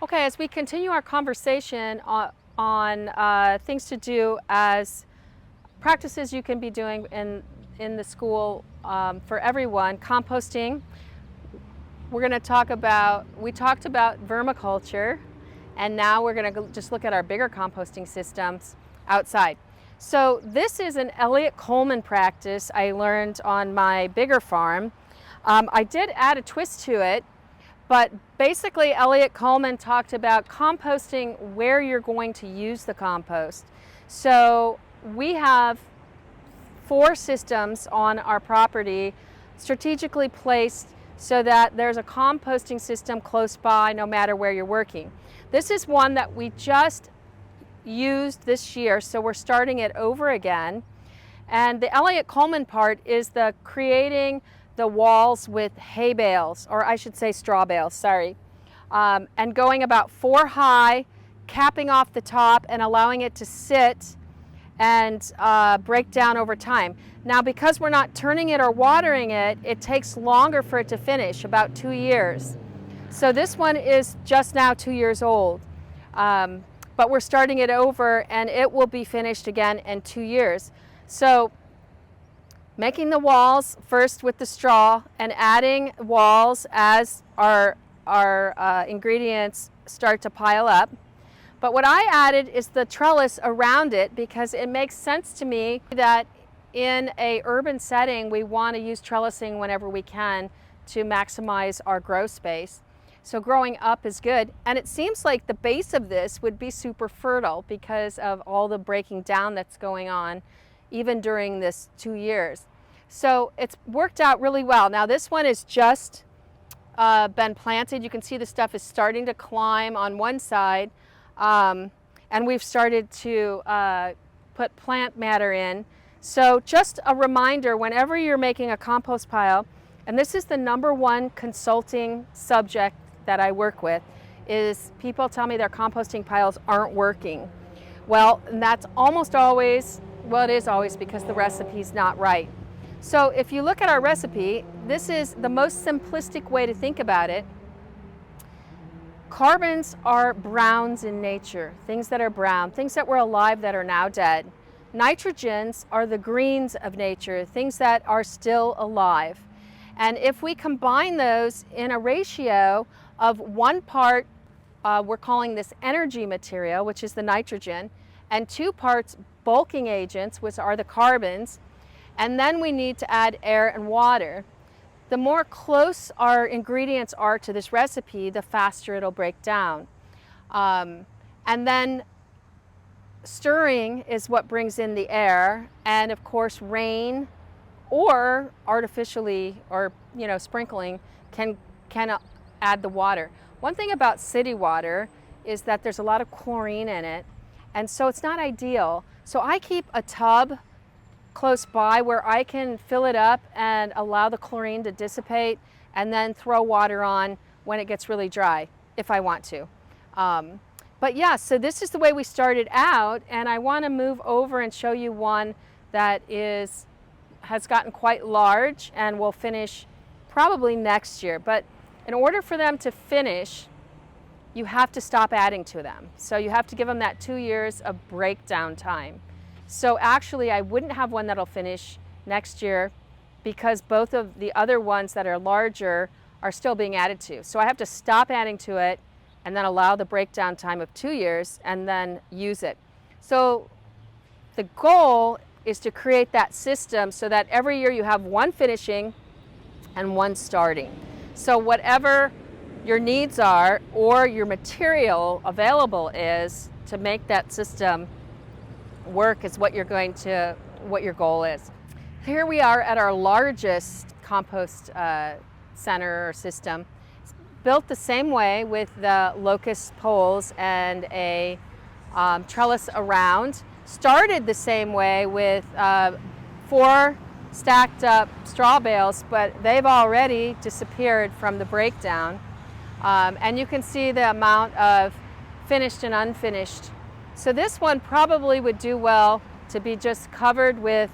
Okay, as we continue our conversation on things to do as practices you can be doing in the school for everyone, composting, we're going to talk about, we talked about vermiculture, and now we're going to just look at our bigger composting systems outside. So this is an Eliot Coleman practice I learned on my bigger farm. I did add a twist to it, but basically Eliot Coleman talked about composting where you're going to use the compost. So we have 4 systems on our property strategically placed so that there's a composting system close by no matter where you're working. This is one that we just used this year, so we're starting it over again. And the Eliot Coleman part is the creating the walls with hay bales, or I should say straw bales, sorry. And going about 4 high, capping off the top and allowing it to sit and break down over time. Now, because we're not turning it or watering it, it takes longer for it to finish, about 2 years. So this one is just now 2 years old. But we're starting it over and it will be finished again in 2 years. So making the walls first with the straw and adding walls as our ingredients start to pile up. But what I added is the trellis around it because it makes sense to me that in an urban setting we want to use trellising whenever we can to maximize our grow space. So growing up is good, and it seems like the base of this would be super fertile because of all the breaking down that's going on even during this 2 years. So it's worked out really well. Now this one is just been planted. You can see the stuff is starting to climb on one side, and we've started to put plant matter in. So just a reminder, whenever you're making a compost pile, and this is the #1 consulting subject that I work with, is people tell me their composting piles aren't working. Well, and that's almost always, well, it is always because the recipe's not right. So if you look at our recipe, this is the most simplistic way to think about it. Carbons are browns in nature, things that are brown, things that were alive that are now dead. Nitrogens are the greens of nature, things that are still alive. And if we combine those in a ratio of 1 part, we're calling this energy material, which is the nitrogen, and 2 parts bulking agents, which are the carbons, and then we need to add air and water. The more close our ingredients are to this recipe, the faster it'll break down. And then stirring is what brings in the air, and of course rain or artificially, or sprinkling can add the water. One thing about city water is that there's a lot of chlorine in it, and so it's not ideal. So I keep a tub close by where I can fill it up and allow the chlorine to dissipate and then throw water on when it gets really dry, if I want to. But yeah, so this is the way we started out, and I want to move over and show you one that has gotten quite large and will finish probably next year. But in order for them to finish, you have to stop adding to them. So you have to give them that 2 years of breakdown time. So actually I wouldn't have one that'll finish next year because both of the other ones that are larger are still being added to. So I have to stop adding to it and then allow the breakdown time of 2 years and then use it. So the goal is to create that system so that every year you have 1 finishing and 1 starting. So whatever your needs are or your material available is to make that system work is what your goal is. Here we are at our largest compost center or system. It's built the same way with the locust poles and a trellis around. Started the same way with 4 stacked up straw bales, but they've already disappeared from the breakdown. And you can see the amount of finished and unfinished. So this one probably would do well to be just covered with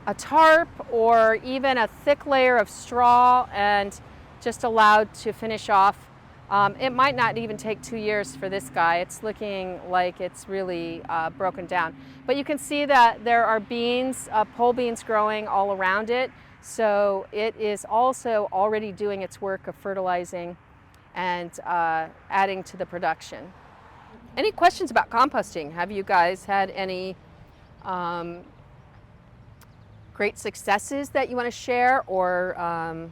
a tarp or even a thick layer of straw and just allowed to finish off It might not even take 2 years for this guy. It's looking like it's really broken down. But you can see that there are beans, pole beans growing all around it. So it is also already doing its work of fertilizing and adding to the production. Any questions about composting? Have you guys had any great successes that you want to share, or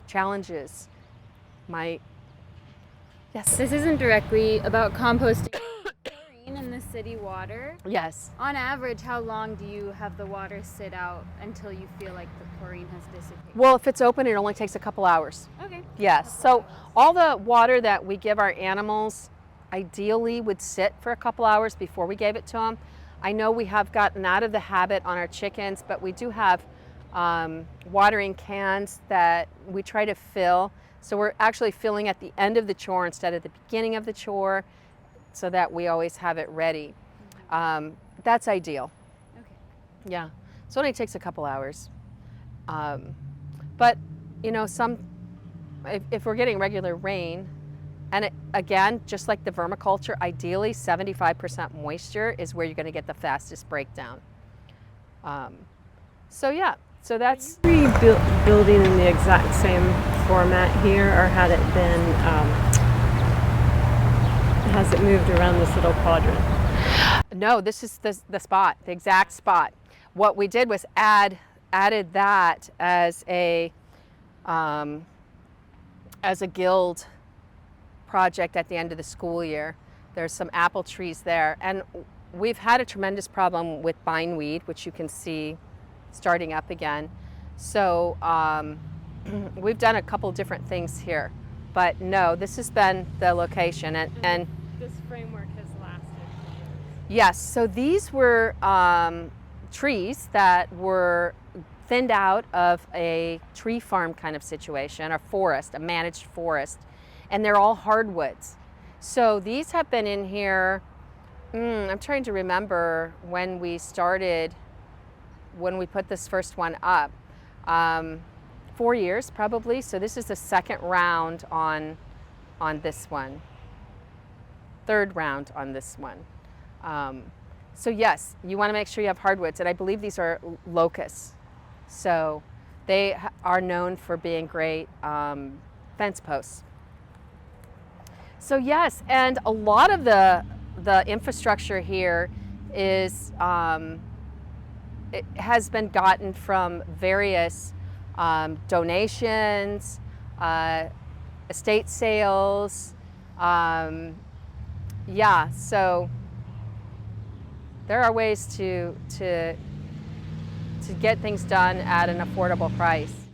challenges? Yes. This isn't directly about composting. Chlorine in the city water. Yes. On average, how long do you have the water sit out until you feel like the chlorine has dissipated? Well, if it's open, it only takes a couple hours. Okay. Yes. So all the water that we give our animals ideally would sit for a couple hours before we gave it to them. I know we have gotten out of the habit on our chickens, but we do have watering cans that we try to fill. So we're actually filling at the end of the chore instead of the beginning of the chore, so that we always have it ready. That's ideal. Okay. Yeah. So it only takes a couple hours. But you know, if we're getting regular rain, and again, just like the vermiculture, ideally 75% moisture is where you're going to get the fastest breakdown. So yeah. So that's building in the exact same format here, or had it been, has it moved around this little quadrant? No, this is the spot, the exact spot. What we did was added that as a guild project at the end of the school year. There's some apple trees there, and we've had a tremendous problem with bindweed, which you can see starting up again. So we've done a couple different things here, but no, this has been the location. And this framework has lasted for years. Yes, so these were trees that were thinned out of a tree farm kind of situation, a forest, a managed forest, and they're all hardwoods. So these have been in here, I'm trying to remember when we started, when we put this first one up, 4 years probably. So this is the second round on this one, third round on this one. So yes, you want to make sure you have hardwoods, and I believe these are locusts. So they are known for being great fence posts. So yes, and a lot of the infrastructure here is it has been gotten from various donations, estate sales. Yeah, so there are ways to get things done at an affordable price.